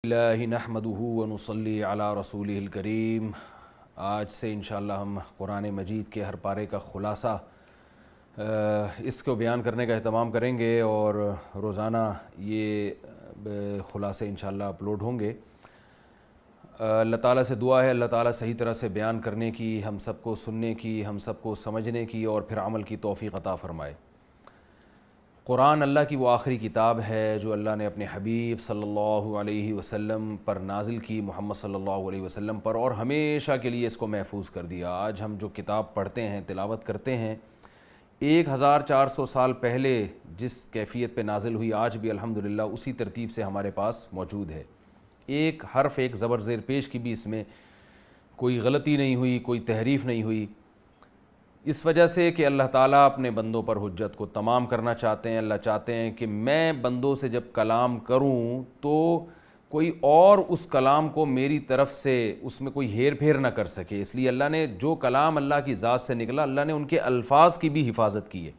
اللہ نحمدہ ونصلی علی رسولہ الکریم۔ آج سے انشاءاللہ ہم قرآن مجید کے ہر پارے کا خلاصہ اس کو بیان کرنے کا اہتمام کریں گے اور روزانہ یہ خلاصے انشاءاللہ اپلوڈ ہوں گے۔ اللہ تعالیٰ سے دعا ہے اللہ تعالیٰ صحیح طرح سے بیان کرنے کی، ہم سب کو سننے کی، ہم سب کو سمجھنے کی اور پھر عمل کی توفیق عطا فرمائے۔ قرآن اللہ کی وہ آخری کتاب ہے جو اللہ نے اپنے حبیب صلی اللہ علیہ وسلم پر نازل کی، محمد صلی اللہ علیہ وسلم پر، اور ہمیشہ کے لیے اس کو محفوظ کر دیا۔ آج ہم جو کتاب پڑھتے ہیں، تلاوت کرتے ہیں، 1400 سال پہلے جس کیفیت پہ نازل ہوئی، آج بھی الحمدللہ اسی ترتیب سے ہمارے پاس موجود ہے۔ ایک حرف، ایک زبر زیر پیش کی بھی اس میں کوئی غلطی نہیں ہوئی، کوئی تحریف نہیں ہوئی، اس وجہ سے کہ اللہ تعالیٰ اپنے بندوں پر حجت کو تمام کرنا چاہتے ہیں۔ اللہ چاہتے ہیں کہ میں بندوں سے جب کلام کروں تو کوئی اور اس کلام کو میری طرف سے اس میں کوئی ہیر پھیر نہ کر سکے، اس لیے اللہ نے جو کلام اللہ کی ذات سے نکلا، اللہ نے ان کے الفاظ کی بھی حفاظت کی ہے۔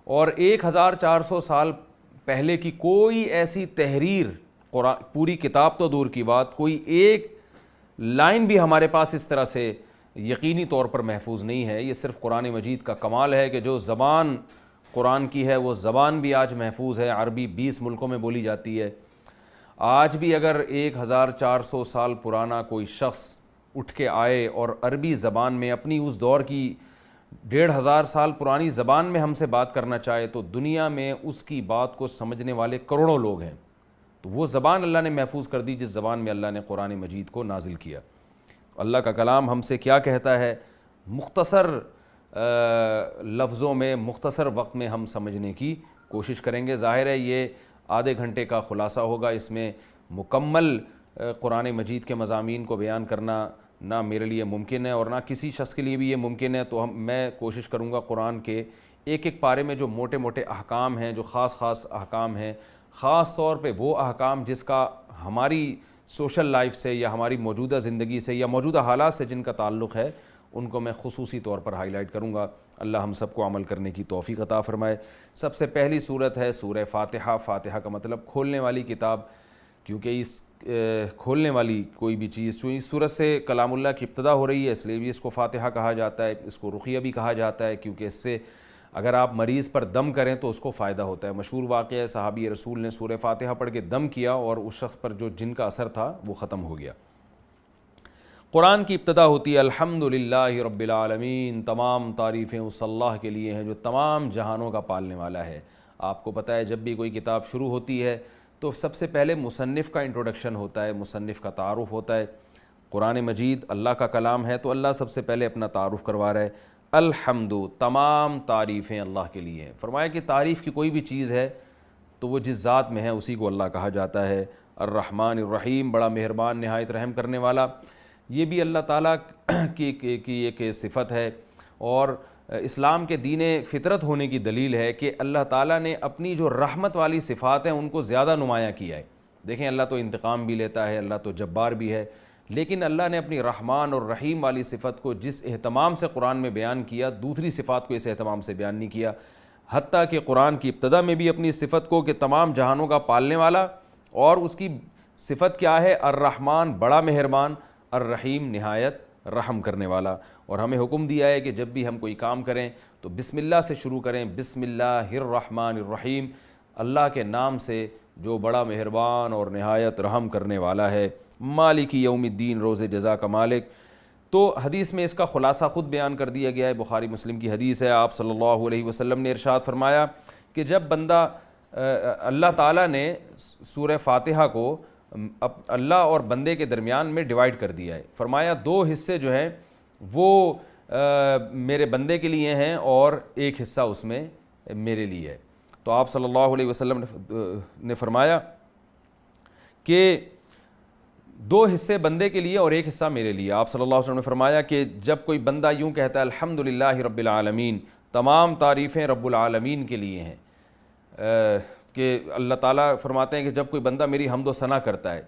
اور 1400 سال پہلے کی کوئی ایسی تحریر، پوری کتاب تو دور کی بات، کوئی ایک لائن بھی ہمارے پاس اس طرح سے یقینی طور پر محفوظ نہیں ہے۔ یہ صرف قرآن مجید کا کمال ہے کہ جو زبان قرآن کی ہے وہ زبان بھی آج محفوظ ہے۔ عربی 20 ملکوں میں بولی جاتی ہے۔ آج بھی اگر 1400 سال پرانا کوئی شخص اٹھ کے آئے اور عربی زبان میں اپنی اس دور کی 1500 سال پرانی زبان میں ہم سے بات کرنا چاہے تو دنیا میں اس کی بات کو سمجھنے والے کروڑوں لوگ ہیں۔ تو وہ زبان اللہ نے محفوظ کر دی جس زبان میں اللہ نے قرآن مجید کو نازل کیا۔ اللہ کا کلام ہم سے کیا کہتا ہے، مختصر لفظوں میں، مختصر وقت میں ہم سمجھنے کی کوشش کریں گے۔ ظاہر ہے یہ آدھے گھنٹے کا خلاصہ ہوگا، اس میں مکمل قرآن مجید کے مضامین کو بیان کرنا نہ میرے لیے ممکن ہے اور نہ کسی شخص کے لیے بھی یہ ممکن ہے۔ تو میں کوشش کروں گا قرآن کے ایک ایک پارے میں جو موٹے موٹے احکام ہیں، جو خاص خاص احکام ہیں، خاص طور پہ وہ احکام جس کا ہماری سوشل لائف سے یا ہماری موجودہ زندگی سے یا موجودہ حالات سے جن کا تعلق ہے، ان کو میں خصوصی طور پر ہائی لائٹ کروں گا۔ اللہ ہم سب کو عمل کرنے کی توفیق عطا فرمائے۔ سب سے پہلی صورت ہے سورہ فاتحہ۔ فاتحہ کا مطلب کھولنے والی کتاب، کیونکہ اس کھولنے والی کوئی بھی چیز، چونکہ اس صورت سے کلام اللہ کی ابتدا ہو رہی ہے، اس لیے بھی اس کو فاتحہ کہا جاتا ہے۔ اس کو رقیہ بھی کہا جاتا ہے کیونکہ اس سے اگر آپ مریض پر دم کریں تو اس کو فائدہ ہوتا ہے۔ مشہور واقعہ ہے، صحابی رسول نے سورہ فاتحہ پڑھ کے دم کیا اور اس شخص پر جو جن کا اثر تھا وہ ختم ہو گیا۔ قرآن کی ابتدا ہوتی ہے الحمدللہ رب العالمین، تمام تعریفیں اس اللہ کے لیے ہیں جو تمام جہانوں کا پالنے والا ہے۔ آپ کو پتہ ہے جب بھی کوئی کتاب شروع ہوتی ہے تو سب سے پہلے مصنف کا انٹروڈکشن ہوتا ہے، مصنف کا تعارف ہوتا ہے۔ قرآن مجید اللہ کا کلام ہے تو اللہ سب سے پہلے اپنا تعارف کروا رہا ہے۔ الحمد، تمام تعریفیں اللہ کے لیے ہیں۔ فرمایا کہ تعریف کی کوئی بھی چیز ہے تو وہ جس ذات میں ہے اسی کو اللہ کہا جاتا ہے۔ الرحمن الرحیم، بڑا مہربان نہایت رحم کرنے والا، یہ بھی اللہ تعالیٰ کی ایک صفت ہے اور اسلام کے دین فطرت ہونے کی دلیل ہے کہ اللہ تعالیٰ نے اپنی جو رحمت والی صفات ہیں ان کو زیادہ نمایاں کیا ہے۔ دیکھیں اللہ تو انتقام بھی لیتا ہے، اللہ تو جبار بھی ہے، لیکن اللہ نے اپنی رحمان اور رحیم والی صفت کو جس اہتمام سے قرآن میں بیان کیا، دوسری صفات کو اس اہتمام سے بیان نہیں کیا۔ حتیٰ کہ قرآن کی ابتدا میں بھی اپنی صفت کو کہ تمام جہانوں کا پالنے والا، اور اس کی صفت کیا ہے، الرحمن بڑا مہربان، الرحیم نہایت رحم کرنے والا۔ اور ہمیں حکم دیا ہے کہ جب بھی ہم کوئی کام کریں تو بسم اللہ سے شروع کریں، بسم اللہ الرحمن الرحیم، اللہ کے نام سے جو بڑا مہربان اور نہایت رحم کرنے والا ہے۔ مالک یوم الدین، روز جزا کا مالک۔ تو حدیث میں اس کا خلاصہ خود بیان کر دیا گیا ہے، بخاری مسلم کی حدیث ہے۔ آپ صلی اللہ علیہ وسلم نے ارشاد فرمایا کہ جب بندہ اللہ تعالیٰ نے سورہ فاتحہ کو اللہ اور بندے کے درمیان میں ڈیوائیڈ کر دیا ہے۔ فرمایا دو حصے جو ہیں وہ میرے بندے کے لیے ہیں اور ایک حصہ اس میں میرے لیے ہے۔ تو آپ صلی اللہ علیہ وسلم نے فرمایا کہ دو حصے بندے کے لیے اور ایک حصہ میرے لیے۔ آپ صلی اللہ علیہ وسلم نے فرمایا کہ جب کوئی بندہ یوں کہتا ہے الحمدللہ رب العالمین، تمام تعریفیں رب العالمین کے لیے ہیں، کہ اللہ تعالیٰ فرماتے ہیں کہ جب کوئی بندہ میری حمد و ثنا کرتا ہے،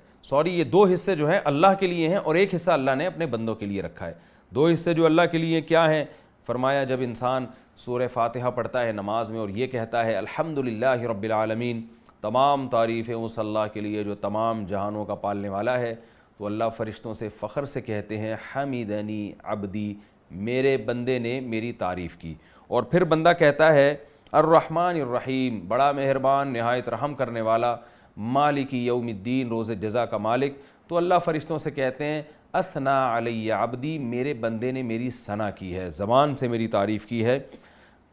یہ دو حصے جو ہیں اللہ کے لیے ہیں اور ایک حصہ اللہ نے اپنے بندوں کے لیے رکھا ہے۔ دو حصے جو اللہ کے لیے کیا ہیں؟ فرمایا جب انسان سورہ فاتحہ پڑھتا ہے نماز میں اور یہ کہتا ہے الحمدللہ رب العالمین، تمام تعریفیں اس اللہ کے لیے جو تمام جہانوں کا پالنے والا ہے۔ تو اللہ فرشتوں سے فخر سے کہتے ہیں حمیدنی عبدی، میرے بندے نے میری تعریف کی۔ اور پھر بندہ کہتا ہے الرحمن الرحیم، بڑا مہربان نہایت رحم کرنے والا، مالک یوم الدین، روز جزا کا مالک۔ تو اللہ فرشتوں سے کہتے ہیں اثنا علی عبدی، میرے بندے نے میری ثنا کی ہے، زبان سے میری تعریف کی ہے۔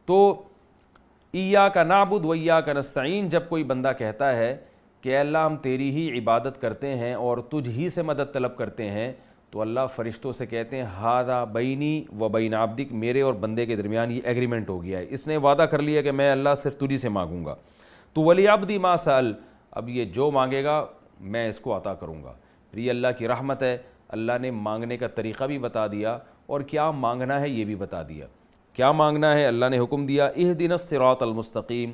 تو ایاک نعبد و ایاک نستعین، جب کوئی بندہ کہتا ہے کہ اے اللہ ہم تیری ہی عبادت کرتے ہیں اور تجھ ہی سے مدد طلب کرتے ہیں، تو اللہ فرشتوں سے کہتے ہیں ھذا بینی و بین عبدک، میرے اور بندے کے درمیان یہ ایگریمنٹ ہو گیا ہے، اس نے وعدہ کر لیا کہ میں اللہ صرف تجھی سے مانگوں گا۔ تو ولی عبدی ما سأل، اب یہ جو مانگے گا میں اس کو عطا کروں گا۔ یہ اللہ کی رحمت ہے، اللہ نے مانگنے کا طریقہ بھی بتا دیا اور کیا مانگنا ہے یہ بھی بتا دیا۔ کیا مانگنا ہے اللہ نے حکم دیا اہدنا الصراط المستقیم،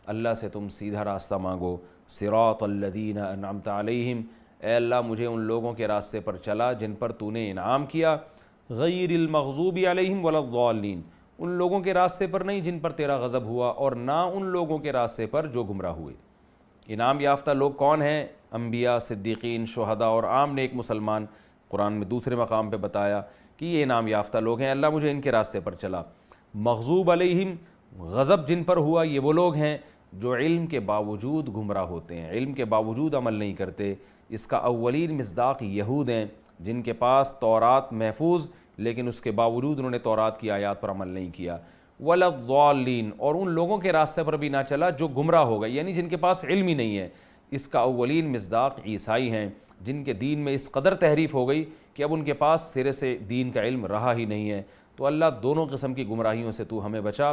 اللہ سے تم سیدھا راستہ مانگو، صراط الذین انعمت علیہم، اے اللہ مجھے ان لوگوں کے راستے پر چلا جن پر تو نے انعام کیا، غیر المغضوب علیہم ولا الضالین، ان لوگوں کے راستے پر نہیں جن پر تیرا غضب ہوا، اور نہ ان لوگوں کے راستے پر جو گمراہ ہوئے۔ انعام یافتہ لوگ کون ہیں؟ انبیاء، صدیقین، شہداء اور عام نیک مسلمان۔ قرآن میں دوسرے مقام پہ بتایا کہ یہ انعام یافتہ لوگ ہیں، اللہ مجھے ان کے راستے پر چلا۔ مغضوب علیہم، غضب جن پر ہوا، یہ وہ لوگ ہیں جو علم کے باوجود گمراہ ہوتے ہیں، علم کے باوجود عمل نہیں کرتے۔ اس کا اولین مصداق یہود ہیں جن کے پاس تورات محفوظ، لیکن اس کے باوجود انہوں نے تورات کی آیات پر عمل نہیں کیا۔ ولا الضالین، اور ان لوگوں کے راستے پر بھی نہ چلا جو گمراہ ہو گئے، یعنی جن کے پاس علم ہی نہیں ہے۔ اس کا اولین مصداق عیسائی ہیں جن کے دین میں اس قدر تحریف ہو گئی کہ اب ان کے پاس سرے سے دین کا علم رہا ہی نہیں ہے۔ تو اللہ دونوں قسم کی گمراہیوں سے تو ہمیں بچا،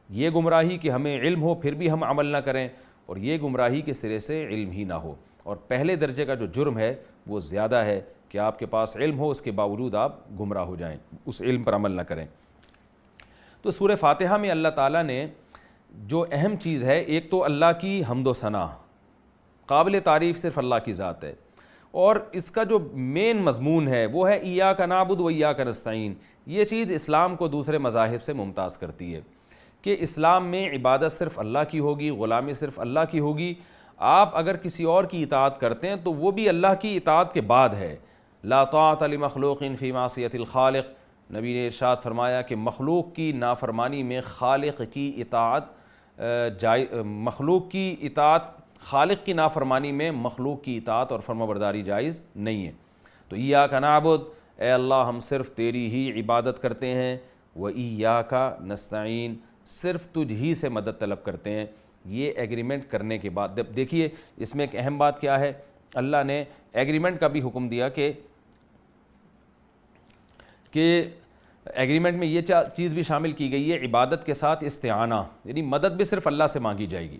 یہ گمراہی کہ ہمیں علم ہو پھر بھی ہم عمل نہ کریں، اور یہ گمراہی کہ سرے سے علم ہی نہ ہو۔ اور پہلے درجے کا جو جرم ہے وہ زیادہ ہے کہ آپ کے پاس علم ہو اس کے باوجود آپ گمراہ ہو جائیں، اس علم پر عمل نہ کریں۔ تو سورہ فاتحہ میں اللہ تعالیٰ نے جو اہم چیز ہے، ایک تو اللہ کی حمد و ثنا، قابل تعریف صرف اللہ کی ذات ہے، اور اس کا جو مین مضمون ہے وہ ہے ایاک نعبد و ایاک نستعین۔ یہ چیز اسلام کو دوسرے مذاہب سے ممتاز کرتی ہے کہ اسلام میں عبادت صرف اللہ کی ہوگی، غلامی صرف اللہ کی ہوگی۔ آپ اگر کسی اور کی اطاعت کرتے ہیں تو وہ بھی اللہ کی اطاعت کے بعد ہے۔ لا طاعۃ لمخلوق فی معصیۃ الخالق، نبی نے ارشاد فرمایا کہ مخلوق کی نافرمانی میں خالق کی اطاعت مخلوق کی اطاعت، خالق کی نافرمانی میں مخلوق کی اطاعت اور فرمانبرداری جائز نہیں ہے۔ تو ایاک نعبد، اے اللہ ہم صرف تیری ہی عبادت کرتے ہیں، و ایاک نستعین، صرف تجھ ہی سے مدد طلب کرتے ہیں۔ یہ ایگریمنٹ کرنے کے بعد دیکھیے اس میں ایک اہم بات کیا ہے، اللہ نے ایگریمنٹ کا بھی حکم دیا کہ ایگریمنٹ میں یہ چیز بھی شامل کی گئی ہے، عبادت کے ساتھ استعانہ، یعنی مدد بھی صرف اللہ سے مانگی جائے گی۔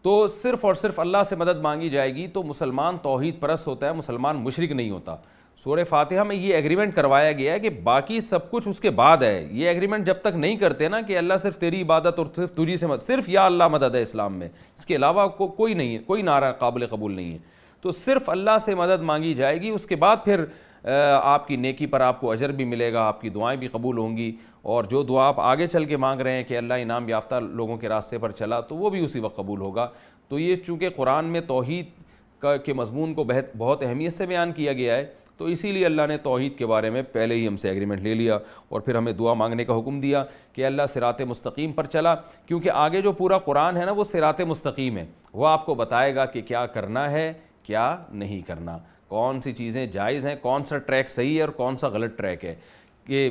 تو صرف اور صرف اللہ سے مدد مانگی جائے گی تو مسلمان توحید پرست ہوتا ہے، مسلمان مشرک نہیں ہوتا۔ سورہ فاتحہ میں یہ ایگریمنٹ کروایا گیا ہے کہ باقی سب کچھ اس کے بعد ہے۔ یہ ایگریمنٹ جب تک نہیں کرتے نا کہ اللہ صرف تیری عبادت اور صرف تجھی سے مدد، صرف یا اللہ مدد ہے اسلام میں، اس کے علاوہ کوئی نہیں ہے، کوئی نعرہ قابل قبول نہیں ہے۔ تو صرف اللہ سے مدد مانگی جائے گی، اس کے بعد پھر آپ کی نیکی پر آپ کو اجر بھی ملے گا، آپ کی دعائیں بھی قبول ہوں گی، اور جو دعا آپ آگے چل کے مانگ رہے ہیں کہ اللہ انعام یافتہ لوگوں کے راستے پر چلا، تو وہ بھی اسی وقت قبول ہوگا۔ تو یہ چونکہ قرآن میں توحید کے مضمون کو بہت اہمیت سے بیان کیا گیا ہے، تو اسی لیے اللہ نے توحید کے بارے میں پہلے ہی ہم سے ایگریمنٹ لے لیا اور پھر ہمیں دعا مانگنے کا حکم دیا کہ اللہ صراط مستقیم پر چلا، کیونکہ آگے جو پورا قرآن ہے نا وہ صراط مستقیم ہے، وہ آپ کو بتائے گا کہ کیا کرنا ہے کیا نہیں کرنا، کون سی چیزیں جائز ہیں، کون سا ٹریک صحیح ہے اور کون سا غلط ٹریک ہے۔ کہ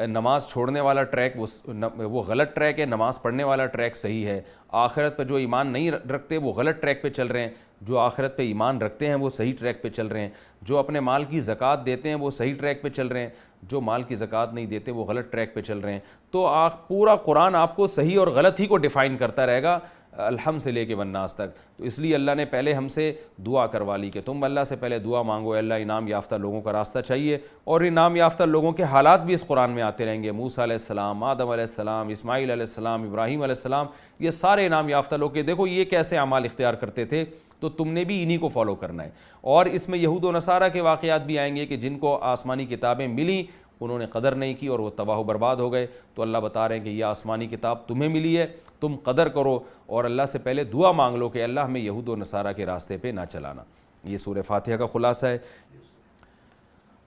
نماز چھوڑنے والا ٹریک وہ غلط ٹریک ہے، نماز پڑھنے والا ٹریک صحیح ہے۔ آخرت پہ جو ایمان نہیں رکھتے وہ غلط ٹریک پہ چل رہے ہیں، جو آخرت پہ ایمان رکھتے ہیں وہ صحیح ٹریک پہ چل رہے ہیں، جو اپنے مال کی زکوٰۃ دیتے ہیں وہ صحیح ٹریک پہ چل رہے ہیں، جو مال کی زکوٰۃ نہیں دیتے وہ غلط ٹریک پہ چل رہے ہیں۔ تو پورا قرآن آپ کو صحیح اور غلط ہی کو ڈیفائن کرتا رہے گا، الحمد سے لے کے والناس تک۔ تو اس لیے اللہ نے پہلے ہم سے دعا کروا لی کہ تم اللہ سے پہلے دعا مانگو، اے اللہ انعام یافتہ لوگوں کا راستہ چاہیے، اور انعام یافتہ لوگوں کے حالات بھی اس قرآن میں آتے رہیں گے۔ موسیٰ علیہ السلام، آدم علیہ السلام، اسماعیل علیہ السلام، ابراہیم علیہ السلام، یہ سارے انعام یافتہ لوگ، کہ دیکھو یہ کیسے اعمال اختیار کرتے تھے، تو تم نے بھی انہی کو فالو کرنا ہے۔ اور اس میں یہود و نصارہ کے واقعات بھی آئیں گے کہ جن کو آسمانی کتابیں ملیں انہوں نے قدر نہیں کی اور وہ تباہ و برباد ہو گئے۔ تو اللہ بتا رہے ہیں کہ یہ آسمانی کتاب تمہیں ملی ہے، تم قدر کرو اور اللہ سے پہلے دعا مانگ لو کہ اللہ ہمیں یہود و نصارہ کے راستے پہ نہ چلانا۔ یہ سورہ فاتحہ کا خلاصہ ہے۔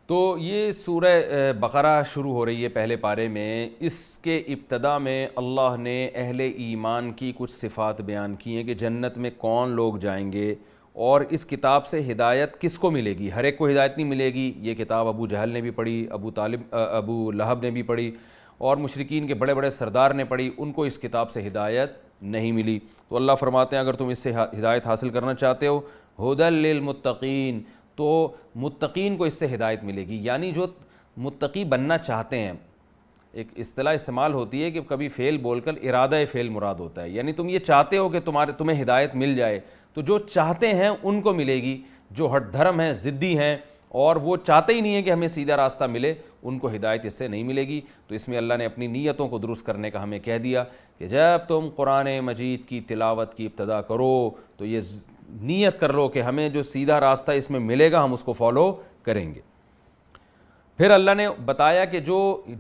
تو یہ سورہ بقرہ شروع ہو رہی ہے پہلے پارے میں۔ اس کے ابتدا میں اللہ نے اہل ایمان کی کچھ صفات بیان کی ہیں کہ جنت میں کون لوگ جائیں گے اور اس کتاب سے ہدایت کس کو ملے گی۔ ہر ایک کو ہدایت نہیں ملے گی۔ یہ کتاب ابو جہل نے بھی پڑھی، ابو لہب نے بھی پڑھی اور مشرکین کے بڑے بڑے سردار نے پڑھی، ان کو اس کتاب سے ہدایت نہیں ملی۔ تو اللہ فرماتے ہیں اگر تم اس سے ہدایت حاصل کرنا چاہتے ہو، ھدی للمتقین، تو متقین کو اس سے ہدایت ملے گی، یعنی جو متقی بننا چاہتے ہیں۔ ایک اصطلاح استعمال ہوتی ہے کہ کبھی فعل بول کر ارادہ فعل مراد ہوتا ہے، یعنی تم یہ چاہتے ہو کہ تمہیں ہدایت مل جائے، تو جو چاہتے ہیں ان کو ملے گی۔ جو ہٹ دھرم ہیں، ضدی ہیں اور وہ چاہتے ہی نہیں ہیں کہ ہمیں سیدھا راستہ ملے، ان کو ہدایت اس سے نہیں ملے گی۔ تو اس میں اللہ نے اپنی نیتوں کو درست کرنے کا ہمیں کہہ دیا کہ جب تم قرآن مجید کی تلاوت کی ابتدا کرو تو یہ نیت کر لو کہ ہمیں جو سیدھا راستہ اس میں ملے گا ہم اس کو فالو کریں گے۔ پھر اللہ نے بتایا کہ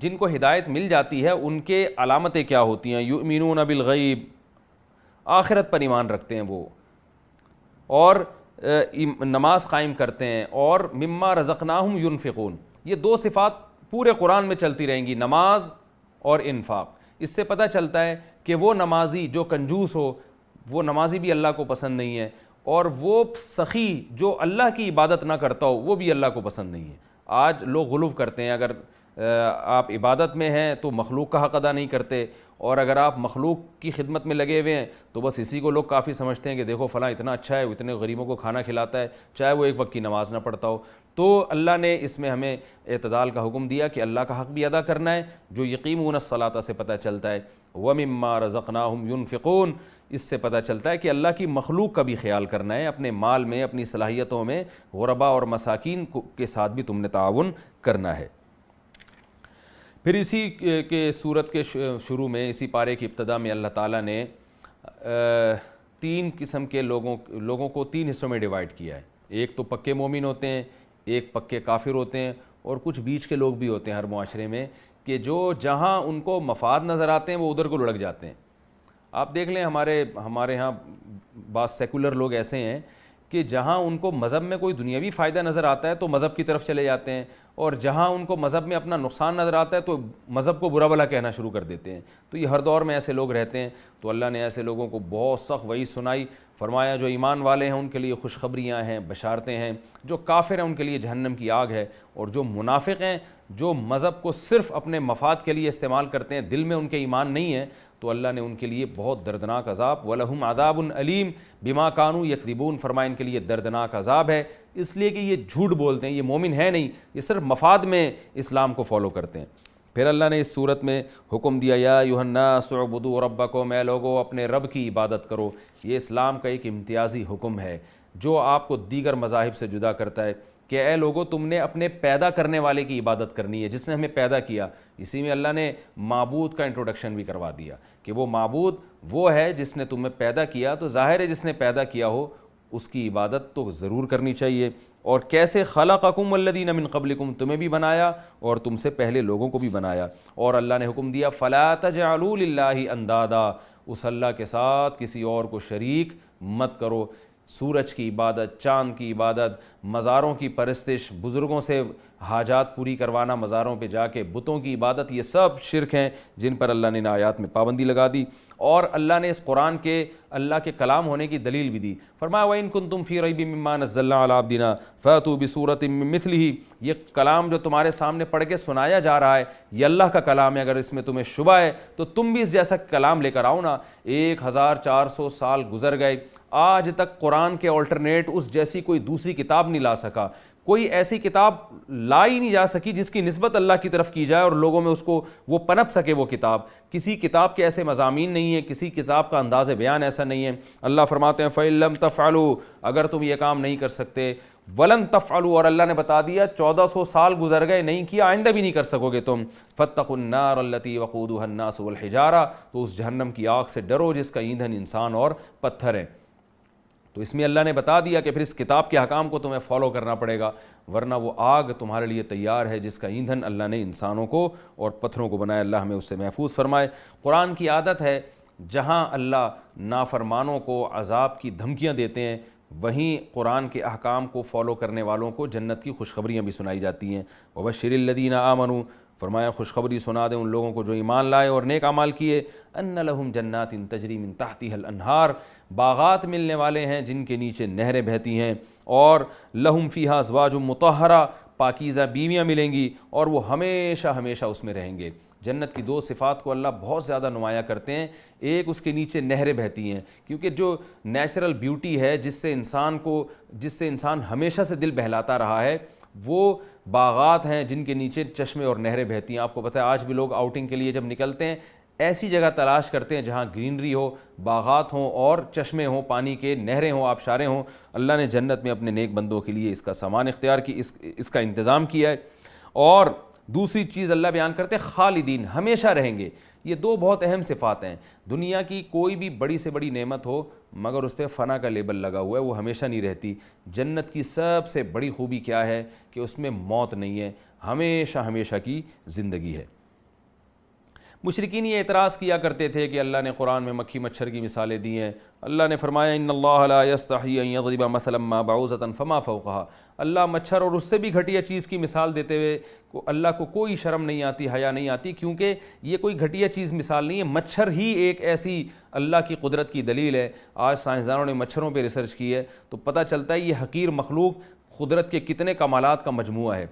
جن کو ہدایت مل جاتی ہے ان کے علامتیں کیا ہوتی ہیں۔ یؤمنون بالغیب، آخرت پر ایمان رکھتے ہیں وہ، اور نماز قائم کرتے ہیں، اور مما رزقناہم ینفقون۔ یہ دو صفات پورے قرآن میں چلتی رہیں گی، نماز اور انفاق۔ اس سے پتہ چلتا ہے کہ وہ نمازی جو کنجوس ہو، وہ نمازی بھی اللہ کو پسند نہیں ہے، اور وہ سخی جو اللہ کی عبادت نہ کرتا ہو وہ بھی اللہ کو پسند نہیں ہے۔ آج لوگ غلو کرتے ہیں، اگر آپ عبادت میں ہیں تو مخلوق کا حق ادا نہیں کرتے، اور اگر آپ مخلوق کی خدمت میں لگے ہوئے ہیں تو بس اسی کو لوگ کافی سمجھتے ہیں کہ دیکھو فلاں اتنا اچھا ہے، وہ اتنے غریبوں کو کھانا کھلاتا ہے، چاہے وہ ایک وقت کی نماز نہ پڑھتا ہو۔ تو اللہ نے اس میں ہمیں اعتدال کا حکم دیا کہ اللہ کا حق بھی ادا کرنا ہے، جو یقیمون الصلاۃ سے پتہ چلتا ہے، وَمِمَّا رَزَقْنَاهُمْ يُنْفِقُونَ، اس سے پتہ چلتا ہے کہ اللہ کی مخلوق کا بھی خیال کرنا ہے، اپنے مال میں، اپنی صلاحیتوں میں غرباء اور مساکین کے ساتھ بھی تم نے تعاون کرنا ہے۔ پھر اسی کے سورت کے شروع میں، اسی پارے کی ابتدا میں اللہ تعالیٰ نے تین قسم کے لوگوں کو تین حصوں میں ڈیوائیڈ کیا ہے۔ ایک تو پکے مومن ہوتے ہیں، ایک پکے کافر ہوتے ہیں، اور کچھ بیچ کے لوگ بھی ہوتے ہیں ہر معاشرے میں کہ جو جہاں ان کو مفاد نظر آتے ہیں وہ ادھر کو لڑک جاتے ہیں۔ آپ دیکھ لیں ہمارے ہاں بعض سیکولر لوگ ایسے ہیں کہ جہاں ان کو مذہب میں کوئی دنیاوی فائدہ نظر آتا ہے تو مذہب کی طرف چلے جاتے ہیں، اور جہاں ان کو مذہب میں اپنا نقصان نظر آتا ہے تو مذہب کو برا بھلا کہنا شروع کر دیتے ہیں۔ تو یہ ہر دور میں ایسے لوگ رہتے ہیں۔ تو اللہ نے ایسے لوگوں کو بہت سخت وعید سنائی، فرمایا جو ایمان والے ہیں ان کے لیے خوشخبریاں ہیں، بشارتیں ہیں، جو کافر ہیں ان کے لیے جہنم کی آگ ہے، اور جو منافق ہیں، جو مذہب کو صرف اپنے مفاد کے لیے استعمال کرتے ہیں، دل میں ان کے ایمان نہیں ہے، تو اللہ نے ان کے لیے بہت دردناک عذاب، وَلَهُمْ عَذَابٌ أَلِيمٌ بِمَا كَانُوا يَكْذِبُونَ، فرمایا ان کے لیے دردناک عذاب ہے اس لیے کہ یہ جھوٹ بولتے ہیں، یہ مومن ہے نہیں، یہ صرف مفاد میں اسلام کو فالو کرتے ہیں۔ پھر اللہ نے اس صورت میں حکم دیا، یا ایھا الناس اعبدوا ربکم، اے لوگو اپنے رب کی عبادت کرو۔ یہ اسلام کا ایک امتیازی حکم ہے جو آپ کو دیگر مذاہب سے جدا کرتا ہے کہ اے لوگو تم نے اپنے پیدا کرنے والے کی عبادت کرنی ہے، جس نے ہمیں پیدا کیا۔ اسی میں اللہ نے معبود کا انٹروڈکشن بھی کروا دیا کہ وہ معبود وہ ہے جس نے تمہیں پیدا کیا، تو ظاہر ہے جس نے پیدا کیا ہو اس کی عبادت تو ضرور کرنی چاہیے۔ اور کیسے خلقکم والذین من قبلکم، تمہیں بھی بنایا اور تم سے پہلے لوگوں کو بھی بنایا۔ اور اللہ نے حکم دیا فلا تجعلوا للہ اندادا، اس اللہ کے ساتھ کسی اور کو شریک مت کرو۔ سورج کی عبادت، چاند کی عبادت، مزاروں کی پرستش، بزرگوں سے حاجات پوری کروانا، مزاروں پہ جا کے بتوں کی عبادت، یہ سب شرک ہیں جن پر اللہ نے ان آیات میں پابندی لگا دی۔ اور اللہ نے اس قرآن کے اللہ کے کلام ہونے کی دلیل بھی دی، فرمایا وَإِن كُنتُمْ فِي رَيْبٍ مِّمَّا نَزَّلْنَا عَلَىٰ عَبْدِنَا فَأْتُوا بِسُورَةٍ مِّن مِّثْلِهِ، یہ کلام جو تمہارے سامنے پڑھ کے سنایا جا رہا ہے یہ اللہ کا کلام ہے، اگر اس میں تمہیں شبہ ہے تو تم بھی اس جیسا کلام لے کر آؤ نا۔ 1400 سال گزر گئے، آج تک قرآن کے آلٹرنیٹ اس جیسی کوئی دوسری کتاب نہیں لا سکا، کوئی ایسی کتاب لا ہی نہیں جا سکی جس کی نسبت اللہ کی طرف کی جائے اور لوگوں میں اس کو وہ پنپ سکے وہ کتاب۔ کسی کتاب کے ایسے مضامین نہیں ہیں، کسی کتاب کا انداز بیان ایسا نہیں ہے۔ اللہ فرماتے ہیں فَإِن لَّمْ تَفْعَلُوا، اگر تم یہ کام نہیں کر سکتے، وَلَن تَفْعَلُوا، اور اللہ نے بتا دیا 1400 سال گزر گئے نہیں کیا، آئندہ بھی نہیں کر سکو گے تم، فَاتَّقُوا النَّارَ الَّتِي وَقُودُهَا النَّاسُ وَالْحِجَارَةُ، تو اس جہنم کی آگ سے ڈرو جس کا ایندھن انسان اور پتھر ہے۔ تو اس میں اللہ نے بتا دیا کہ پھر اس کتاب کے احکام کو تمہیں فالو کرنا پڑے گا، ورنہ وہ آگ تمہارے لیے تیار ہے جس کا ایندھن اللہ نے انسانوں کو اور پتھروں کو بنایا۔ اللہ ہمیں اس سے محفوظ فرمائے۔ قرآن کی عادت ہے جہاں اللہ نافرمانوں کو عذاب کی دھمکیاں دیتے ہیں، وہیں قرآن کے احکام کو فالو کرنے والوں کو جنت کی خوشخبریاں بھی سنائی جاتی ہیں۔ وبشر الذین آمنوا، فرمایا خوشخبری سنا دیں ان لوگوں کو جو ایمان لائے اور نیک اعمال کیے، ان لہم جنات تجری من تحتها الانہار، باغات ملنے والے ہیں جن کے نیچے نہریں بہتی ہیں، اور لہم فیہا ازواج مطہرہ، پاکیزہ بیویاں ملیں گی اور وہ ہمیشہ ہمیشہ اس میں رہیں گے۔ جنت کی دو صفات کو اللہ بہت زیادہ نمایاں کرتے ہیں، ایک اس کے نیچے نہریں بہتی ہیں، کیونکہ جو نیچرل بیوٹی ہے جس سے انسان ہمیشہ سے دل بہلاتا رہا ہے، وہ باغات ہیں جن کے نیچے چشمے اور نہریں بہتی ہیں۔ آپ کو پتہ ہے آج بھی لوگ آؤٹنگ کے لیے جب نکلتے ہیں ایسی جگہ تلاش کرتے ہیں جہاں گرینری ہو، باغات ہوں اور چشمے ہوں، پانی کے نہریں ہوں، آبشاریں ہوں۔ اللہ نے جنت میں اپنے نیک بندوں کے لیے اس کا سامان اختیار کی، اس کا انتظام کیا ہے۔ اور دوسری چیز اللہ بیان کرتے ہیں خالدین، ہمیشہ رہیں گے۔ یہ دو بہت اہم صفات ہیں۔ دنیا کی کوئی بھی بڑی سے بڑی نعمت ہو مگر اس پہ فنا کا لیبل لگا ہوا ہے، وہ ہمیشہ نہیں رہتی۔ جنت کی سب سے بڑی خوبی کیا ہے کہ اس میں موت نہیں ہے، ہمیشہ ہمیشہ کی زندگی ہے۔ مشرکین یہ اعتراض کیا کرتے تھے کہ اللہ نے قرآن میں مکھی مچھر کی مثالیں دی ہیں۔ اللہ نے فرمایا ان اللہ لا یستحی ان یضرب مثلا ما بعوضۃ فما فوقها، اللہ مچھر اور اس سے بھی گھٹیا چیز کی مثال دیتے ہوئے اللہ کو کوئی شرم نہیں آتی، حیا نہیں آتی، کیونکہ یہ کوئی گھٹیا چیز مثال نہیں ہے۔ مچھر ہی ایک ایسی اللہ کی قدرت کی دلیل ہے۔ آج سائنسدانوں نے مچھروں پہ ریسرچ کی ہے تو پتہ چلتا ہے یہ حقیر مخلوق قدرت کے کتنے کمالات کا مجموعہ ہے۔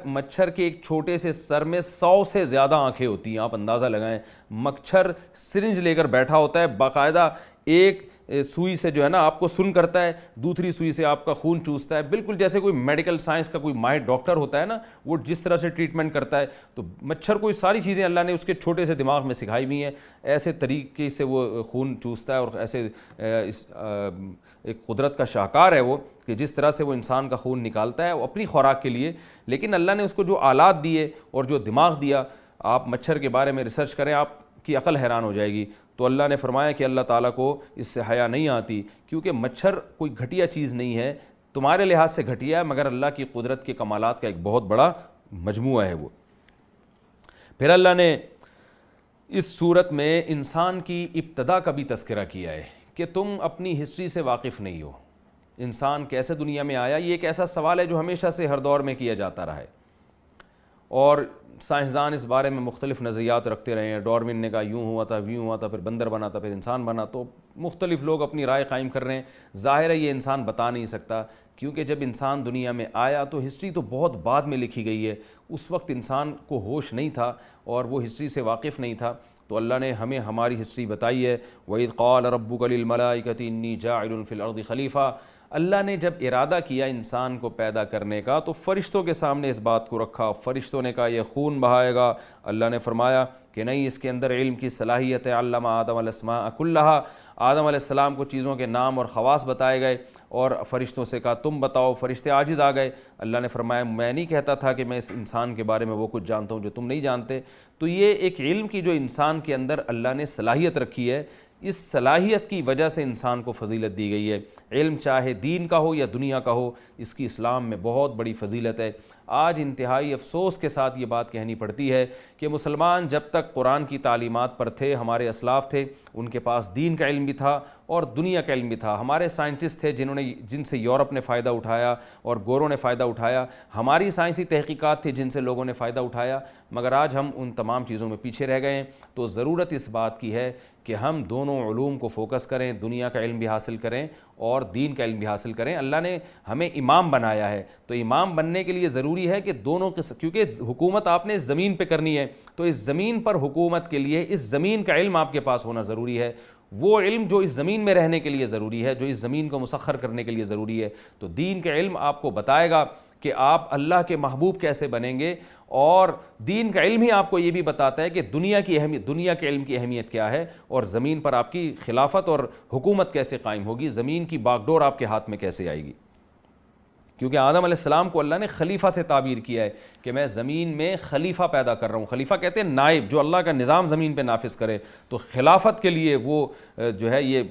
مچھر کے ایک چھوٹے سے سر میں 100 سے زیادہ آنکھیں ہوتی ہیں، آپ اندازہ لگائیں۔ مچھر سرنج لے کر بیٹھا ہوتا ہے، باقاعدہ ایک سوئی سے جو ہے نا آپ کو سن کرتا ہے، دوسری سوئی سے آپ کا خون چوستا ہے، بالکل جیسے کوئی میڈیکل سائنس کا کوئی ماہر ڈاکٹر ہوتا ہے نا، وہ جس طرح سے ٹریٹمنٹ کرتا ہے۔ تو مچھر کو یہ ساری چیزیں اللہ نے اس کے چھوٹے سے دماغ میں سکھائی ہوئی ہیں، ایسے طریقے سے وہ خون چوستا ہے، اور ایسے ایک قدرت کا شاہکار ہے وہ کہ جس طرح سے وہ انسان کا خون نکالتا ہے وہ اپنی خوراک کے لیے۔ لیکن اللہ نے اس کو جو آلات دیے اور جو دماغ دیا، آپ مچھر کے بارے میں ریسرچ کریں، آپ کی عقل حیران ہو جائے گی۔ تو اللہ نے فرمایا کہ اللہ تعالیٰ کو اس سے حیا نہیں آتی، کیونکہ مچھر کوئی گھٹیا چیز نہیں ہے، تمہارے لحاظ سے گھٹیا ہے مگر اللہ کی قدرت کے کمالات کا ایک بہت بڑا مجموعہ ہے وہ۔ پھر اللہ نے اس صورت میں انسان کی ابتدا کا بھی تذکرہ کیا ہے کہ تم اپنی ہسٹری سے واقف نہیں ہو، انسان کیسے دنیا میں آیا، یہ ایک ایسا سوال ہے جو ہمیشہ سے ہر دور میں کیا جاتا رہا ہے، اور سائنسدان اس بارے میں مختلف نظریات رکھتے رہے ہیں۔ ڈارون نے کہا یوں ہوا تھا، یوں ہوا تھا، پھر بندر بنا تھا، پھر انسان بنا، تو مختلف لوگ اپنی رائے قائم کر رہے ہیں۔ ظاہر ہے یہ انسان بتا نہیں سکتا، کیونکہ جب انسان دنیا میں آیا تو ہسٹری تو بہت بعد میں لکھی گئی ہے، اس وقت انسان کو ہوش نہیں تھا اور وہ ہسٹری سے واقف نہیں تھا۔ تو اللہ نے ہمیں ہماری ہسٹری بتائی ہے۔ وَإِذْ قَالَ رَبُّكَ لِلْمَلَائِكَةِ إِنِّي جَاعِلٌ فِي الْأَرْضِ خَلِيفَةً، اللہ نے جب ارادہ کیا انسان کو پیدا کرنے کا تو فرشتوں کے سامنے اس بات کو رکھا۔ فرشتوں نے کہا یہ خون بہائے گا، اللہ نے فرمایا کہ نہیں، اس کے اندر علم کی صلاحیت ہے۔ علم آدم الاسماء کلھا، آدم علیہ السلام کو چیزوں کے نام اور خواص بتائے گئے، اور فرشتوں سے کہا تم بتاؤ، فرشتے عاجز آ گئے۔ اللہ نے فرمایا میں نہیں کہتا تھا کہ میں اس انسان کے بارے میں وہ کچھ جانتا ہوں جو تم نہیں جانتے۔ تو یہ ایک علم کی جو انسان کے اندر اللہ نے صلاحیت رکھی ہے، اس صلاحیت کی وجہ سے انسان کو فضیلت دی گئی ہے۔ علم چاہے دین کا ہو یا دنیا کا ہو، اس کی اسلام میں بہت بڑی فضیلت ہے۔ آج انتہائی افسوس کے ساتھ یہ بات کہنی پڑتی ہے کہ مسلمان جب تک قرآن کی تعلیمات پر تھے، ہمارے اسلاف تھے، ان کے پاس دین کا علم بھی تھا اور دنیا کا علم بھی تھا۔ ہمارے سائنٹسٹ تھے جن سے یورپ نے فائدہ اٹھایا اور گوروں نے فائدہ اٹھایا، ہماری سائنسی تحقیقات تھی جن سے لوگوں نے فائدہ اٹھایا، مگر آج ہم ان تمام چیزوں میں پیچھے رہ گئے ہیں۔ تو ضرورت اس بات کی ہے کہ ہم دونوں علوم کو فوکس کریں، دنیا کا علم بھی حاصل کریں اور دین کا علم بھی حاصل کریں۔ اللہ نے ہمیں امام بنایا ہے، تو امام بننے کے لیے ضروری ہے کہ دونوں کیونکہ حکومت آپ نے اس زمین پہ کرنی ہے، تو اس زمین پر حکومت کے لیے اس زمین کا علم آپ کے پاس ہونا ضروری ہے، وہ علم جو اس زمین میں رہنے کے لیے ضروری ہے، جو اس زمین کو مسخر کرنے کے لیے ضروری ہے۔ تو دین کا علم آپ کو بتائے گا کہ آپ اللہ کے محبوب کیسے بنیں گے، اور دین کا علم ہی آپ کو یہ بھی بتاتا ہے کہ دنیا کے علم کی اہمیت کیا ہے، اور زمین پر آپ کی خلافت اور حکومت کیسے قائم ہوگی، زمین کی باغ ڈور آپ کے ہاتھ میں کیسے آئے گی۔ کیونکہ آدم علیہ السلام کو اللہ نے خلیفہ سے تعبیر کیا ہے کہ میں زمین میں خلیفہ پیدا کر رہا ہوں. خلیفہ کہتے ہیں نائب, جو اللہ کا نظام زمین پہ نافذ کرے. تو خلافت کے لیے وہ جو ہے یہ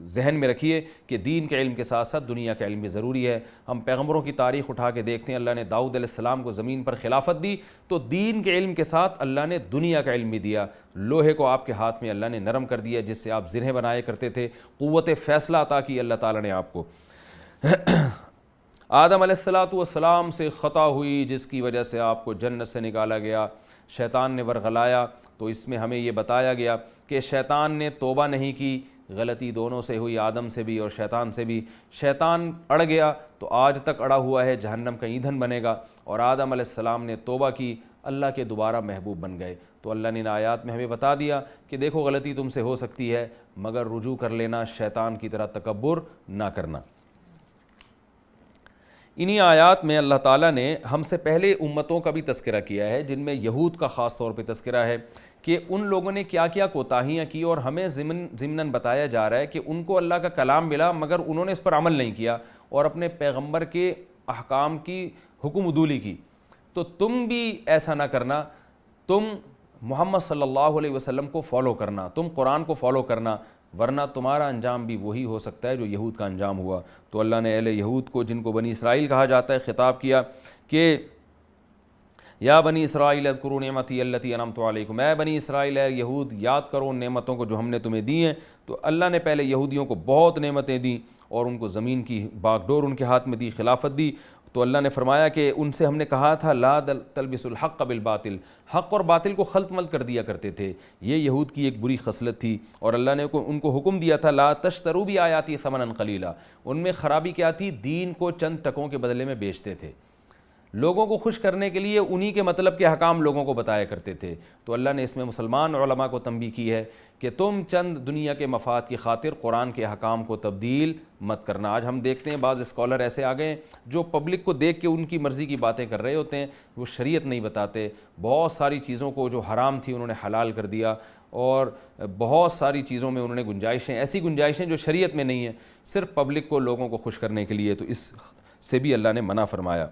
ذہن میں رکھیے کہ دین کے علم کے ساتھ ساتھ دنیا کا علم بھی ضروری ہے. ہم پیغمبروں کی تاریخ اٹھا کے دیکھتے ہیں, اللہ نے داؤد علیہ السلام کو زمین پر خلافت دی تو دین کے علم کے ساتھ اللہ نے دنیا کا علم بھی دیا. لوہے کو آپ کے ہاتھ میں اللہ نے نرم کر دیا جس سے آپ زرہیں بنایا کرتے تھے. قوت فیصلہ عطا کی اللہ تعالیٰ نے آپ کو. آدم علیہ السلام سے خطا ہوئی جس کی وجہ سے آپ کو جنت سے نکالا گیا, شیطان نے ورغلایا. تو اس میں ہمیں یہ بتایا گیا کہ شیطان نے توبہ نہیں کی, غلطی دونوں سے ہوئی, آدم سے بھی اور شیطان سے بھی. شیطان اڑ گیا تو آج تک اڑا ہوا ہے, جہنم کا ایندھن بنے گا. اور آدم علیہ السلام نے توبہ کی, اللہ کے دوبارہ محبوب بن گئے. تو اللہ نے ان آیات میں ہمیں بتا دیا کہ دیکھو غلطی تم سے ہو سکتی ہے مگر رجوع کر لینا, شیطان کی طرح تکبر نہ کرنا. انہی آیات میں اللہ تعالیٰ نے ہم سے پہلے امتوں کا بھی تذکرہ کیا ہے, جن میں یہود کا خاص طور پہ تذکرہ ہے کہ ان لوگوں نے کیا کیا کوتاہیاں کی, اور ہمیں ضمناً بتایا جا رہا ہے کہ ان کو اللہ کا کلام ملا مگر انہوں نے اس پر عمل نہیں کیا اور اپنے پیغمبر کے احکام کی حکم عدولی کی. تو تم بھی ایسا نہ کرنا, تم محمد صلی اللہ علیہ وسلم کو فالو کرنا, تم قرآن کو فالو کرنا, ورنہ تمہارا انجام بھی وہی ہو سکتا ہے جو یہود کا انجام ہوا. تو اللہ نے اہل یہود کو, جن کو بنی اسرائیل کہا جاتا ہے, خطاب کیا کہ یا بنی اسرائیل اذکروا نعمتی التی انعمت علیکم, اے بنی اسرائیل, اے یہود, یاد کرو ان نعمتوں کو جو ہم نے تمہیں دی ہیں. تو اللہ نے پہلے یہودیوں کو بہت نعمتیں دیں اور ان کو زمین کی باغ ڈور ان کے ہاتھ میں دی, خلافت دی. تو اللہ نے فرمایا کہ ان سے ہم نے کہا تھا لا تلبسوا الحق بالباطل, حق اور باطل کو خلط ملط کر دیا کرتے تھے. یہ یہود کی ایک بری خصلت تھی. اور اللہ نے ان کو حکم دیا تھا لا تشتروا بآیاتی ثمنا قلیلا. ان میں خرابی کیا تھی, دین کو چند ٹکوں کے بدلے میں بیچتے تھے. لوگوں کو خوش کرنے کے لیے انہی کے مطلب کے حکام لوگوں کو بتایا کرتے تھے. تو اللہ نے اس میں مسلمان علماء کو تنبیہ کی ہے کہ تم چند دنیا کے مفاد کی خاطر قرآن کے حکام کو تبدیل مت کرنا. آج ہم دیکھتے ہیں بعض اسکالر ایسے آ گئے ہیں جو پبلک کو دیکھ کے ان کی مرضی کی باتیں کر رہے ہوتے ہیں, وہ شریعت نہیں بتاتے. بہت ساری چیزوں کو جو حرام تھی انہوں نے حلال کر دیا, اور بہت ساری چیزوں میں انہوں نے گنجائشیں, ایسی گنجائشیں جو شریعت میں نہیں ہیں, صرف پبلک کو, لوگوں کو خوش کرنے کے لیے. تو اس سے بھی اللہ نے منع فرمایا.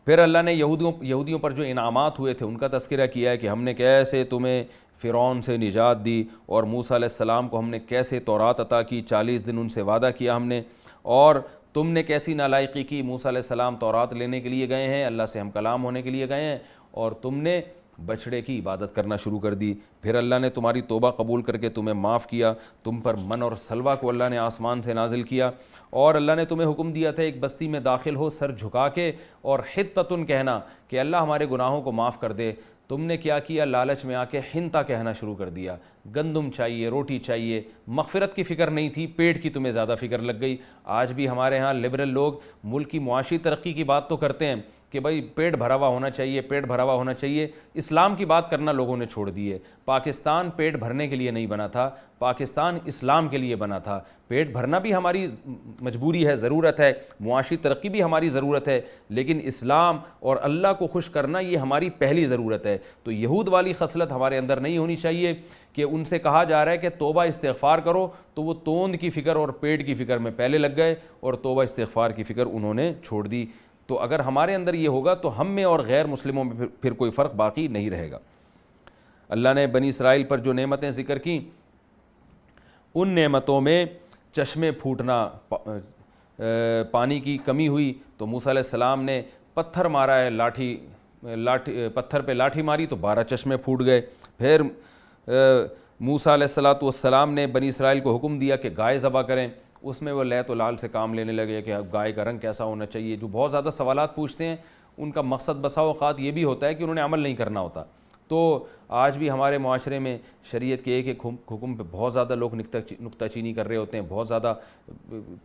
پھر اللہ نے یہودیوں پر جو انعامات ہوئے تھے ان کا تذکرہ کیا ہے کہ ہم نے کیسے تمہیں فرعون سے نجات دی, اور موسیٰ علیہ السلام کو ہم نے کیسے تورات عطا کی, 40 دن ان سے وعدہ کیا ہم نے, اور تم نے کیسی نالائقی کی. موسیٰ علیہ السلام تورات لینے کے لیے گئے ہیں, اللہ سے ہم کلام ہونے کے لیے گئے ہیں, اور تم نے بچڑے کی عبادت کرنا شروع کر دی. پھر اللہ نے تمہاری توبہ قبول کر کے تمہیں معاف کیا, تم پر من اور سلوہ کو اللہ نے آسمان سے نازل کیا, اور اللہ نے تمہیں حکم دیا تھا ایک بستی میں داخل ہو سر جھکا کے اور حطۃ کہنا کہ اللہ ہمارے گناہوں کو معاف کر دے. تم نے کیا کیا, لالچ میں آ کے حنطہ کہنا شروع کر دیا. گندم چاہیے, روٹی چاہیے, مغفرت کی فکر نہیں تھی, پیٹ کی تمہیں زیادہ فکر لگ گئی. آج بھی ہمارے ہاں لبرل لوگ ملک کی معاشی ترقی کی بات تو کرتے ہیں کہ بھائی پیٹ بھرا ہوا ہونا چاہیے, پیٹ بھرا ہوا ہونا چاہیے. اسلام کی بات کرنا لوگوں نے چھوڑ دی ہے. پاکستان پیٹ بھرنے کے لیے نہیں بنا تھا, پاکستان اسلام کے لیے بنا تھا. پیٹ بھرنا بھی ہماری مجبوری ہے, ضرورت ہے, معاشی ترقی بھی ہماری ضرورت ہے, لیکن اسلام اور اللہ کو خوش کرنا یہ ہماری پہلی ضرورت ہے. تو یہود والی خصلت ہمارے اندر نہیں ہونی چاہیے کہ ان سے کہا جا رہا ہے کہ توبہ استغفار کرو, تو وہ توند کی فکر اور پیٹ کی فکر میں پہلے لگ گئے اور توبہ استغفار کی فکر انہوں نے چھوڑ دی. تو اگر ہمارے اندر یہ ہوگا تو ہم میں اور غیر مسلموں میں پھر کوئی فرق باقی نہیں رہے گا. اللہ نے بنی اسرائیل پر جو نعمتیں ذکر کیں, ان نعمتوں میں چشمے پھوٹنا, پانی کی کمی ہوئی تو موسیٰ علیہ السلام نے پتھر مارا ہے, پتھر پہ لاٹھی ماری تو 12 چشمے پھوٹ گئے. پھر موسیٰ علیہ السلام نے بنی اسرائیل کو حکم دیا کہ گائے ذبح کریں, اس میں وہ لیت و لال سے کام لینے لگے کہ گائے کا رنگ کیسا ہونا چاہیے. جو بہت زیادہ سوالات پوچھتے ہیں ان کا مقصد بسا اوقات یہ بھی ہوتا ہے کہ انہوں نے عمل نہیں کرنا ہوتا. تو آج بھی ہمارے معاشرے میں شریعت کے ایک ایک حکم پہ بہت زیادہ لوگ نکتہ چینی کر رہے ہوتے ہیں, بہت زیادہ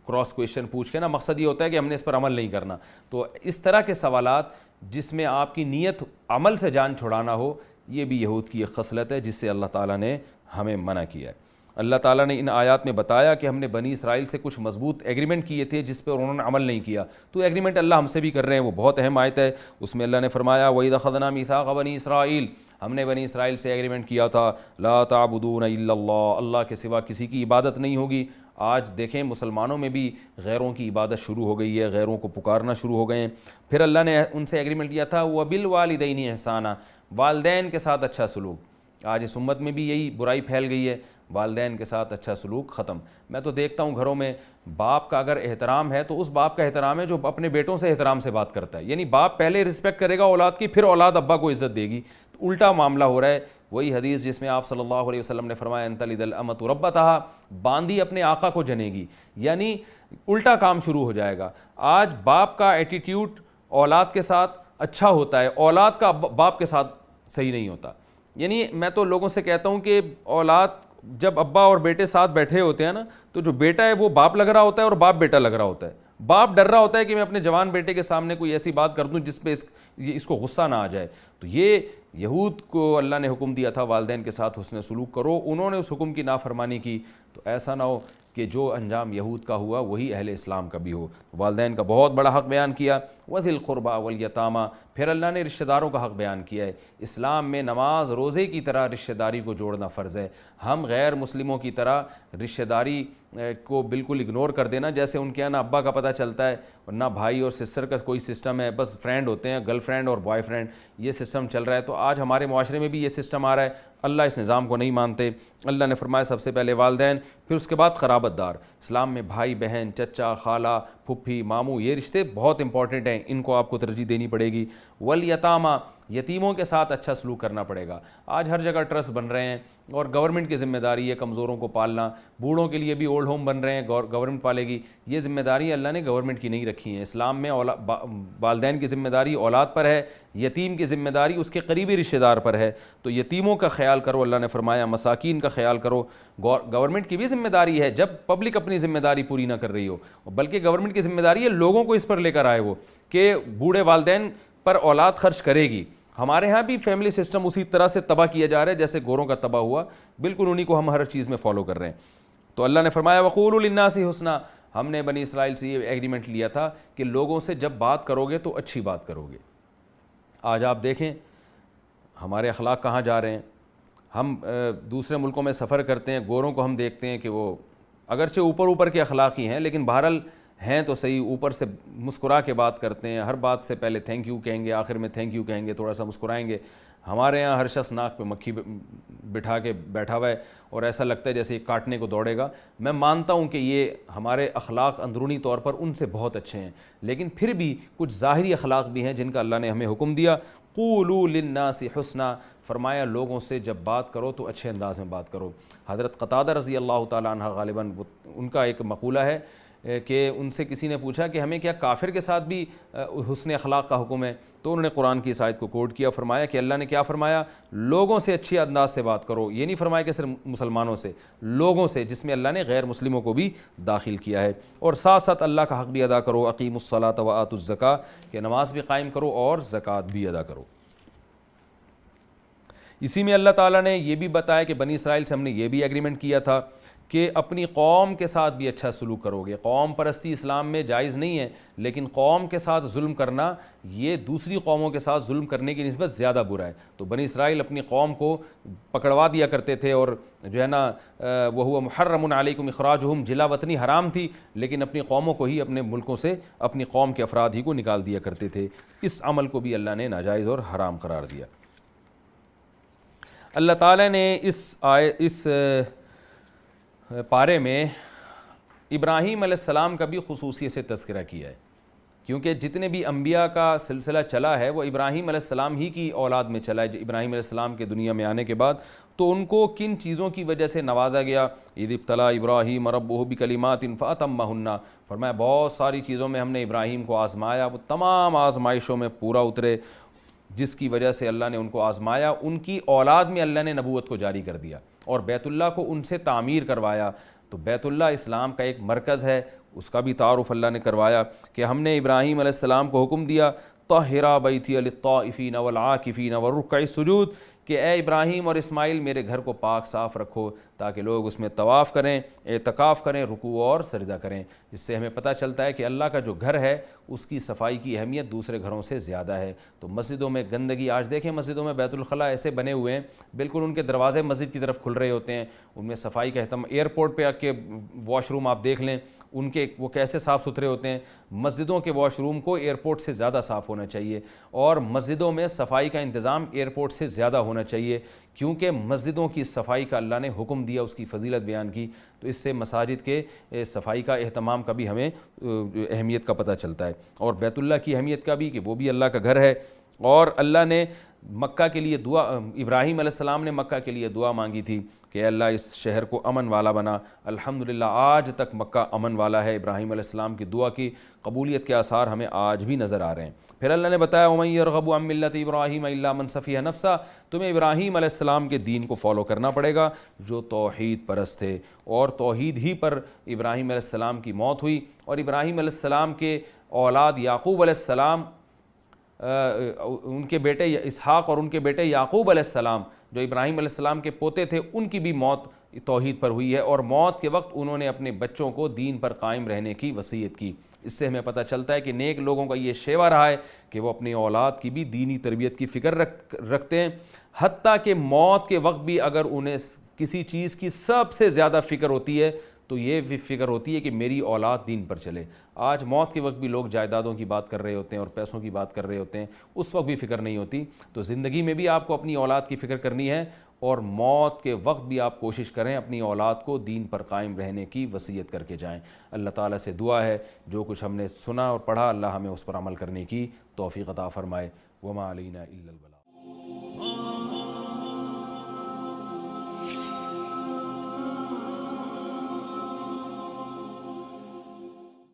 کراس کویشچن پوچھ کے نا, مقصد یہ ہوتا ہے کہ ہم نے اس پر عمل نہیں کرنا. تو اس طرح کے سوالات جس میں آپ کی نیت عمل سے جان چھڑانا ہو, یہ بھی یہود کی ایک خصلت ہے جس سے اللہ تعالیٰ نے ہمیں منع کیا ہے. اللہ تعالیٰ نے ان آیات میں بتایا کہ ہم نے بنی اسرائیل سے کچھ مضبوط ایگریمنٹ کیے تھے جس پہ انہوں نے عمل نہیں کیا. تو ایگریمنٹ اللہ ہم سے بھی کر رہے ہیں, وہ بہت اہم آیت ہے. اس میں اللہ نے فرمایا وَإِذْ أَخَذْنَا مِيثَاقَ بَنِي إِسْرَائِيلَ, ہم نے بنی اسرائیل سے ایگریمنٹ کیا تھا لا تعبدون الا اللہ, اللہ کے سوا کسی کی عبادت نہیں ہوگی. آج دیکھیں مسلمانوں میں بھی غیروں کی عبادت شروع ہو گئی ہے، غیروں کو پکارنا شروع ہو گئے ہیں۔ پھر اللہ نے ان سے ایگریمنٹ کیا تھا وَبِالْوَالِدَيْنِ احسانًا، والدین کے ساتھ اچھا سلوک۔ آج اس امت میں بھی یہی برائی پھیل گئی ہے، والدین کے ساتھ اچھا سلوک ختم۔ میں تو دیکھتا ہوں گھروں میں باپ کا اگر احترام ہے تو اس باپ کا احترام ہے جو اپنے بیٹوں سے احترام سے بات کرتا ہے، یعنی باپ پہلے رسپیکٹ کرے گا اولاد کی، پھر اولاد ابا کو عزت دے گی۔ تو الٹا معاملہ ہو رہا ہے، وہی حدیث جس میں آپ صلی اللہ علیہ وسلم نے فرمایا ان تلد الامۃ ربتہا، باندی اپنے آقا کو جنے گی، یعنی الٹا کام شروع ہو جائے گا۔ آج باپ کا ایٹیٹیوڈ اولاد کے ساتھ اچھا ہوتا ہے، اولاد کا باپ کے ساتھ صحیح نہیں ہوتا۔ یعنی میں تو لوگوں سے کہتا ہوں کہ اولاد جب ابا اور بیٹے ساتھ بیٹھے ہوتے ہیں نا، تو جو بیٹا ہے وہ باپ لگ رہا ہوتا ہے اور باپ بیٹا لگ رہا ہوتا ہے۔ باپ ڈر رہا ہوتا ہے کہ میں اپنے جوان بیٹے کے سامنے کوئی ایسی بات کر دوں جس پہ اس کو غصہ نہ آ جائے۔ تو یہ یہود کو اللہ نے حکم دیا تھا والدین کے ساتھ حسن سلوک کرو، انہوں نے اس حکم کی نافرمانی کی، تو ایسا نہ ہو کہ جو انجام یہود کا ہوا وہی اہل اسلام کا بھی ہو۔ والدین کا بہت بڑا حق بیان کیا، وذی القربیٰ والیتامیٰ، پھر اللہ نے رشتہ داروں کا حق بیان کیا ہے۔ اسلام میں نماز روزے کی طرح رشتہ داری کو جوڑنا فرض ہے۔ ہم غیر مسلموں کی طرح رشتہ داری کو بالکل اگنور کر دینا، جیسے ان کے یہاں نہ ابا کا پتہ چلتا ہے اور نہ بھائی اور سسٹر کا کوئی سسٹم ہے، بس فرینڈ ہوتے ہیں، گرل فرینڈ اور بوائے فرینڈ، یہ سسٹم چل رہا ہے۔ تو آج ہمارے معاشرے میں بھی یہ سسٹم آ رہا ہے، اللہ اس نظام کو نہیں مانتے۔ اللہ نے فرمایا سب سے پہلے والدین، پھر اس کے بعد قرابت دار۔ اسلام میں بھائی بہن، چچا، خالہ، پھپھی، ماموں، یہ رشتے بہت امپورٹنٹ ہیں، ان کو آپ کو ترجیح دینی پڑے گی۔ والیتامیٰ، یتیموں کے ساتھ اچھا سلوک کرنا پڑے گا۔ آج ہر جگہ ٹرسٹ بن رہے ہیں اور گورنمنٹ کی ذمہ داری ہے کمزوروں کو پالنا، بوڑھوں کے لیے بھی اولڈ ہوم بن رہے ہیں، گورنمنٹ پالے گی۔ یہ ذمہ داری اللہ نے گورنمنٹ کی نہیں رکھی ہیں۔ اسلام میں والدین کی ذمہ داری اولاد پر ہے، یتیم کی ذمہ داری اس کے قریبی رشتہ دار پر ہے۔ تو یتیموں کا خیال کرو، اللہ نے فرمایا مساکین کا خیال کرو۔ گورنمنٹ کی بھی ذمہ داری ہے جب پبلک اپنی ذمہ داری پوری نہ کر رہی ہو، بلکہ گورنمنٹ کی ذمہ داری ہے لوگوں کو اس پر لے کر آئے وہ کہ بوڑھے والدین پر اولاد خرچ کرے گی۔ ہمارے ہاں بھی فیملی سسٹم اسی طرح سے تباہ کیا جا رہا ہے جیسے گوروں کا تباہ ہوا، بالکل انہی کو ہم ہر چیز میں فالو کر رہے ہیں۔ تو اللہ نے فرمایا وقولوا للناس حسنا، ہم نے بنی اسرائیل سے یہ ایگریمنٹ لیا تھا کہ لوگوں سے جب بات کرو گے تو اچھی بات کرو گے۔ آج آپ دیکھیں ہمارے اخلاق کہاں جا رہے ہیں۔ ہم دوسرے ملکوں میں سفر کرتے ہیں، گوروں کو ہم دیکھتے ہیں کہ وہ اگرچہ اوپر کے اخلاقی ہیں لیکن بہرحال ہیں تو صحیح، اوپر سے مسکرا کے بات کرتے ہیں، ہر بات سے پہلے تھینک یو کہیں گے، آخر میں تھینک یو کہیں گے، تھوڑا سا مسکرائیں گے۔ ہمارے ہاں ہر شخص ناک پہ مکھی بٹھا کے بیٹھا ہوا ہے اور ایسا لگتا ہے جیسے یہ کاٹنے کو دوڑے گا۔ میں مانتا ہوں کہ یہ ہمارے اخلاق اندرونی طور پر ان سے بہت اچھے ہیں، لیکن پھر بھی کچھ ظاہری اخلاق بھی ہیں جن کا اللہ نے ہمیں حکم دیا۔ قولوا للناس حسنا، فرمایا لوگوں سے جب بات کرو تو اچھے انداز میں بات کرو۔ حضرت قتادہ رضی اللہ تعالیٰ عنہ غالباً ان کا ایک مقولہ ہے کہ ان سے کسی نے پوچھا کہ ہمیں کیا کافر کے ساتھ بھی حسن اخلاق کا حکم ہے؟ تو انہوں نے قرآن کی اس آیت کو کوٹ کیا، فرمایا کہ اللہ نے کیا فرمایا، لوگوں سے اچھی انداز سے بات کرو۔ یہ نہیں فرمایا کہ صرف مسلمانوں سے، لوگوں سے، جس میں اللہ نے غیر مسلموں کو بھی داخل کیا ہے۔ اور ساتھ ساتھ اللہ کا حق بھی ادا کرو، اقیموا الصلاۃ وآتوا الزکاۃ، کہ نماز بھی قائم کرو اور زکوٰۃ بھی ادا کرو۔ اسی میں اللہ تعالیٰ نے یہ بھی بتایا کہ بنی اسرائیل سے ہم نے یہ بھی ایگریمنٹ کیا تھا کہ اپنی قوم کے ساتھ بھی اچھا سلوک کرو گے۔ قوم پرستی اسلام میں جائز نہیں ہے، لیکن قوم کے ساتھ ظلم کرنا یہ دوسری قوموں کے ساتھ ظلم کرنے کی نسبت زیادہ برا ہے۔ تو بنی اسرائیل اپنی قوم کو پکڑوا دیا کرتے تھے اور جو ہے نا وَهُوَ مُحَرَّمٌ عَلَيْكُمْ إِخْرَاجُهُمْ، جلا وطنی حرام تھی، لیکن اپنی قوموں کو ہی اپنے ملکوں سے اپنی قوم کے افراد ہی کو نکال دیا کرتے تھے۔ اس عمل کو بھی اللہ نے ناجائز اور حرام قرار دیا۔ اللہ تعالیٰ نے اس پارے میں ابراہیم علیہ السلام کا بھی خصوصیت سے تذکرہ کیا ہے، کیونکہ جتنے بھی انبیاء کا سلسلہ چلا ہے وہ ابراہیم علیہ السلام ہی کی اولاد میں چلا ہے۔ ابراہیم علیہ السلام کے دنیا میں آنے کے بعد تو ان کو کن چیزوں کی وجہ سے نوازا گیا، اذ ابتلیٰ ابراہیم ربہ بکلمات فاتمہن، فرمایا بہت ساری چیزوں میں ہم نے ابراہیم کو آزمایا، وہ تمام آزمائشوں میں پورا اترے، جس کی وجہ سے اللہ نے ان کو آزمایا۔ ان کی اولاد میں اللہ نے نبوت کو جاری کر دیا اور بیت اللہ کو ان سے تعمیر کروایا۔ تو بیت اللہ اسلام کا ایک مرکز ہے، اس کا بھی تعارف اللہ نے کروایا کہ ہم نے ابراہیم علیہ السلام کو حکم دیا طہرا بیتی للطائفین والعاکفین والرکع السجود، کہ اے ابراہیم اور اسماعیل میرے گھر کو پاک صاف رکھو تاکہ لوگ اس میں طواف کریں، اعتکاف کریں، رکوع اور سجدہ کریں۔ اس سے ہمیں پتہ چلتا ہے کہ اللہ کا جو گھر ہے اس کی صفائی کی اہمیت دوسرے گھروں سے زیادہ ہے۔ تو مسجدوں میں گندگی، آج دیکھیں مسجدوں میں بیت الخلاء ایسے بنے ہوئے ہیں، بالکل ان کے دروازے مسجد کی طرف کھل رہے ہوتے ہیں، ان میں صفائی کا اہتمام، ایئرپورٹ پہ آ کے واش روم آپ دیکھ لیں ان کے وہ کیسے صاف ستھرے ہوتے ہیں۔ مسجدوں کے واش روم کو ایئرپورٹ سے زیادہ صاف ہونا چاہیے، اور مسجدوں میں صفائی کا انتظام ایئرپورٹ سے زیادہ ہونا چاہیے، کیونکہ مسجدوں کی صفائی کا اللہ نے حکم دیا، اس کی فضیلت بیان کی۔ تو اس سے مساجد کے صفائی کا اہتمام کا بھی ہمیں اہمیت کا پتہ چلتا ہے، اور بیت اللہ کی اہمیت کا بھی کہ وہ بھی اللہ کا گھر ہے۔ اور اللہ نے مکہ کے لیے دعا، ابراہیم علیہ السلام نے مکہ کے لیے دعا مانگی تھی کہ اے اللہ اس شہر کو امن والا بنا۔ الحمدللہ آج تک مکہ امن والا ہے۔ ابراہیم علیہ السلام کی دعا کی قبولیت کے آثار ہمیں آج بھی نظر آ رہے ہیں۔ پھر اللہ نے بتایا وَمَن يَرْغَبُ عَن مِّلَّةِ إِبْرَاهِيمَ إِلَّا مَن سَفِهَ نَفْسَهُ، تمہیں ابراہیم علیہ السلام کے دین کو فالو کرنا پڑے گا جو توحید پرست تھے، اور توحید ہی پر ابراہیم علیہ السلام کی موت ہوئی۔ اور ابراہیم علیہ السلام کے اولاد یعقوب علیہ السلام، ان کے بیٹے اسحاق اور ان کے بیٹے یعقوب علیہ السلام جو ابراہیم علیہ السلام کے پوتے تھے، ان کی بھی موت توحید پر ہوئی ہے، اور موت کے وقت انہوں نے اپنے بچوں کو دین پر قائم رہنے کی وصیت کی۔ اس سے ہمیں پتہ چلتا ہے کہ نیک لوگوں کا یہ شیوا رہا ہے کہ وہ اپنی اولاد کی بھی دینی تربیت کی فکر رکھتے ہیں، حتیٰ کہ موت کے وقت بھی اگر انہیں کسی چیز کی سب سے زیادہ فکر ہوتی ہے تو یہ بھی فکر ہوتی ہے کہ میری اولاد دین پر چلے۔ آج موت کے وقت بھی لوگ جائیدادوں کی بات کر رہے ہوتے ہیں اور پیسوں کی بات کر رہے ہوتے ہیں، اس وقت بھی فکر نہیں ہوتی۔ تو زندگی میں بھی آپ کو اپنی اولاد کی فکر کرنی ہے، اور موت کے وقت بھی آپ کوشش کریں اپنی اولاد کو دین پر قائم رہنے کی وصیت کر کے جائیں۔ اللہ تعالیٰ سے دعا ہے جو کچھ ہم نے سنا اور پڑھا اللہ ہمیں اس پر عمل کرنے کی توفیق عطا فرمائے۔ وما علینا الا البلاغ۔